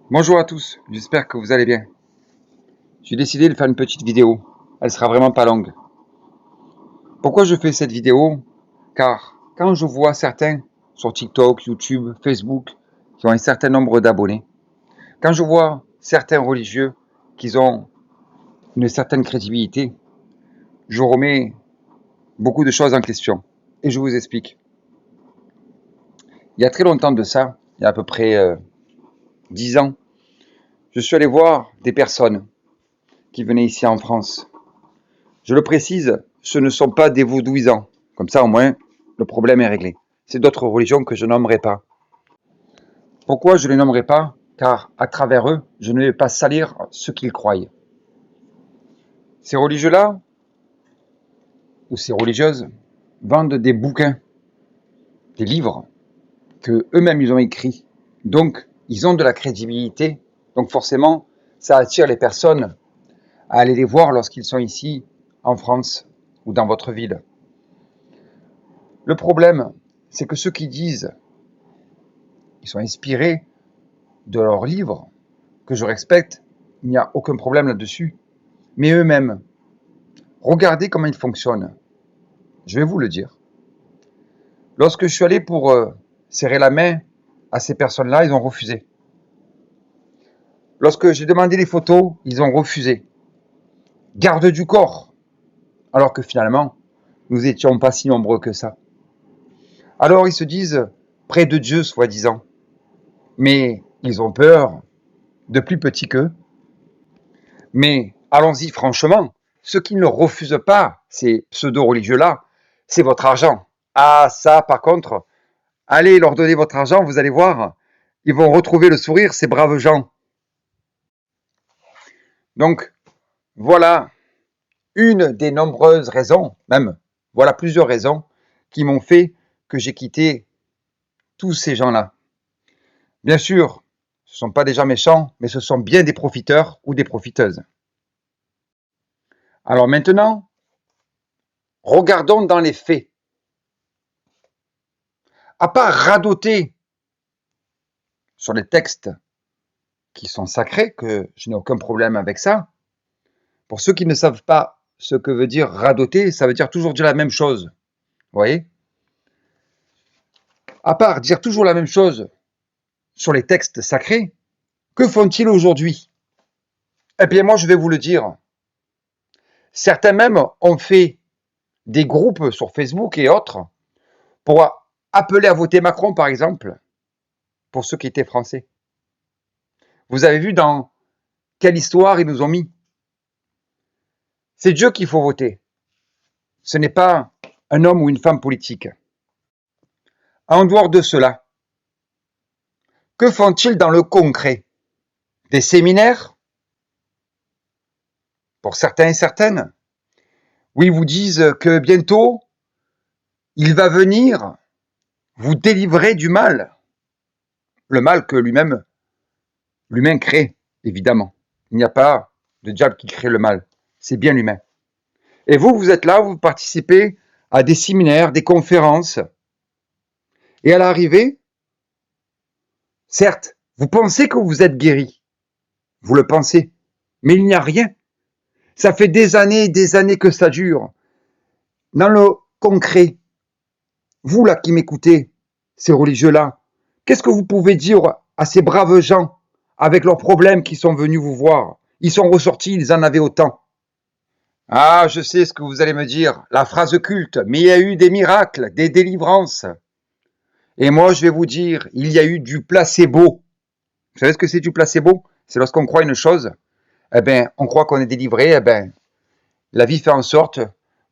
Bonjour à tous, j'espère que vous allez bien. J'ai décidé de faire une petite vidéo, elle sera vraiment pas longue. Pourquoi je fais cette vidéo? Car quand je vois certains sur TikTok, YouTube, Facebook, qui ont un certain nombre d'abonnés, quand je vois certains religieux qui ont une certaine crédibilité, je remets beaucoup de choses en question. Et je vous explique. Il y a très longtemps de ça, il y a à peu près 10 ans, je suis allé voir des personnes qui venaient ici en France. Je le précise, ce ne sont pas des vaudouisants. Comme ça, au moins, le problème est réglé. C'est d'autres religions que je nommerai pas. Pourquoi je ne les nommerai pas? Car à travers eux, je ne vais pas salir ce qu'ils croient. Ces religieux-là, ou ces religieuses, vendent des bouquins, des livres, que eux-mêmes ils ont écrits. Donc, ils ont de la crédibilité. Donc forcément, ça attire les personnes à aller les voir lorsqu'ils sont ici, en France, ou dans votre ville. Le problème, c'est que ceux qui disent ils sont inspirés de leurs livres, que je respecte, il n'y a aucun problème là-dessus. Mais eux-mêmes, regardez comment ils fonctionnent. Je vais vous le dire. Lorsque je suis allé pour serrer la main à ces personnes-là, ils ont refusé. Lorsque j'ai demandé les photos, ils ont refusé. Garde du corps. Alors que finalement, nous n'étions pas si nombreux que ça. Alors ils se disent près de Dieu, soi-disant. Mais ils ont peur de plus petits qu'eux. Mais allons-y franchement, ce qui ne refusent pas, ces pseudo-religieux-là, c'est votre argent. Ah, ça, par contre, allez leur donner votre argent, vous allez voir, ils vont retrouver le sourire, ces braves gens. Donc, voilà une des nombreuses raisons, même, voilà plusieurs raisons qui m'ont fait que j'ai quitté tous ces gens-là. Bien sûr, ce ne sont pas des gens méchants, mais ce sont bien des profiteurs ou des profiteuses. Alors maintenant, regardons dans les faits. À part radoter sur les textes qui sont sacrés, que je n'ai aucun problème avec ça, pour ceux qui ne savent pas ce que veut dire radoter, ça veut dire toujours dire la même chose. Vous voyez? À part dire toujours la même chose sur les textes sacrés, que font-ils aujourd'hui? Eh bien, moi, je vais vous le dire. Certains même ont fait des groupes sur Facebook et autres pour appeler à voter Macron, par exemple, pour ceux qui étaient français. Vous avez vu dans quelle histoire ils nous ont mis? C'est Dieu qu'il faut voter. Ce n'est pas un homme ou une femme politique. En dehors de cela, que font-ils dans le concret? Des séminaires? Pour certains et certaines, où ils vous disent que bientôt, il va venir vous délivrer du mal. Le mal que l'humain crée, évidemment. Il n'y a pas de diable qui crée le mal. C'est bien l'humain. Et vous, vous êtes là, vous participez à des séminaires, des conférences. Et à l'arrivée, certes, vous pensez que vous êtes guéri. Vous le pensez. Mais il n'y a rien. Ça fait des années et des années que ça dure. Dans le concret, vous là qui m'écoutez, ces religieux-là, qu'est-ce que vous pouvez dire à ces braves gens avec leurs problèmes qui sont venus vous voir? Ils sont ressortis, ils en avaient autant. Ah, je sais ce que vous allez me dire, la phrase culte, mais il y a eu des miracles, des délivrances. Et moi, je vais vous dire, il y a eu du placebo. Vous savez ce que c'est du placebo? C'est lorsqu'on croit une chose, eh ben, on croit qu'on est délivré, eh ben, la vie fait en sorte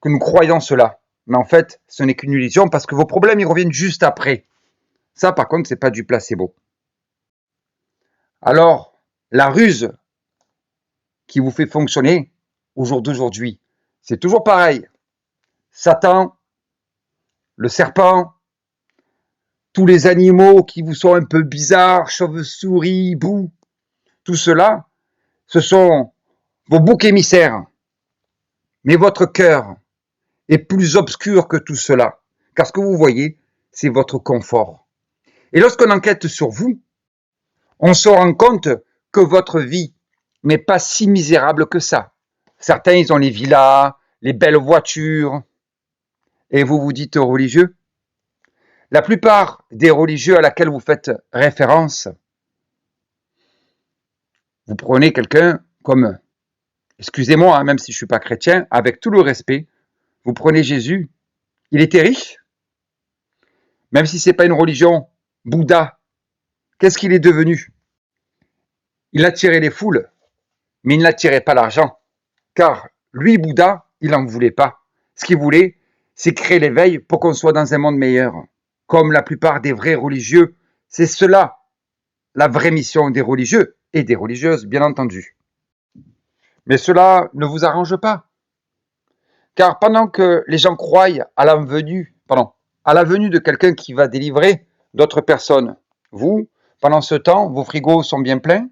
que nous croyons cela. Mais en fait, ce n'est qu'une illusion parce que vos problèmes, ils reviennent juste après. Ça, par contre, c'est pas du placebo. Alors, la ruse qui vous fait fonctionner au jour d'aujourd'hui, c'est toujours pareil. Satan, le serpent, tous les animaux qui vous sont un peu bizarres, chauves-souris, bouts, tout cela, ce sont vos boucs émissaires. Mais votre cœur est plus obscur que tout cela, car ce que vous voyez, c'est votre confort. Et lorsqu'on enquête sur vous, on se rend compte que votre vie n'est pas si misérable que ça. Certains, ils ont les villas, les belles voitures, et vous vous dites religieux. La plupart des religieux à laquelle vous faites référence, vous prenez quelqu'un comme, excusez-moi, même si je ne suis pas chrétien, avec tout le respect, vous prenez Jésus, il était riche, même si ce n'est pas une religion, Bouddha, qu'est-ce qu'il est devenu? Il attirait les foules, mais il n'attirait pas l'argent, car lui, Bouddha, il n'en voulait pas. Ce qu'il voulait, c'est créer l'éveil pour qu'on soit dans un monde meilleur. Comme la plupart des vrais religieux, c'est cela, la vraie mission des religieux et des religieuses, bien entendu. Mais cela ne vous arrange pas. Car pendant que les gens croient à la venue de quelqu'un qui va délivrer d'autres personnes, vous, pendant ce temps, vos frigos sont bien pleins,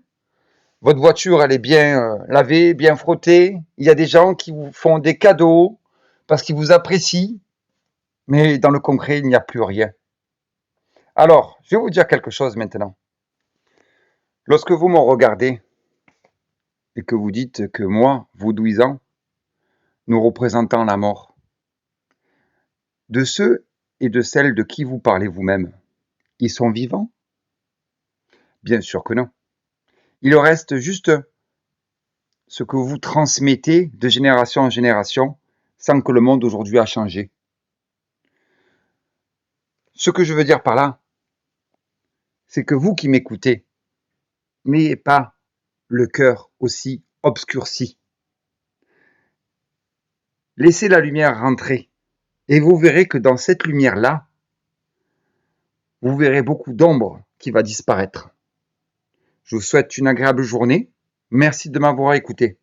votre voiture, elle est bien lavée, bien frottée, il y a des gens qui vous font des cadeaux parce qu'ils vous apprécient, mais dans le concret, il n'y a plus rien. Alors, je vais vous dire quelque chose maintenant. Lorsque vous me regardez et que vous dites que moi, vaudouisant, nous représentons la mort, de ceux et de celles de qui vous parlez vous-même, ils sont vivants? Bien sûr que non. Il reste juste ce que vous transmettez de génération en génération sans que le monde aujourd'hui a changé. Ce que je veux dire par là, c'est que vous qui m'écoutez, n'ayez pas le cœur aussi obscurci. Laissez la lumière rentrer et vous verrez que dans cette lumière-là, vous verrez beaucoup d'ombre qui va disparaître. Je vous souhaite une agréable journée. Merci de m'avoir écouté.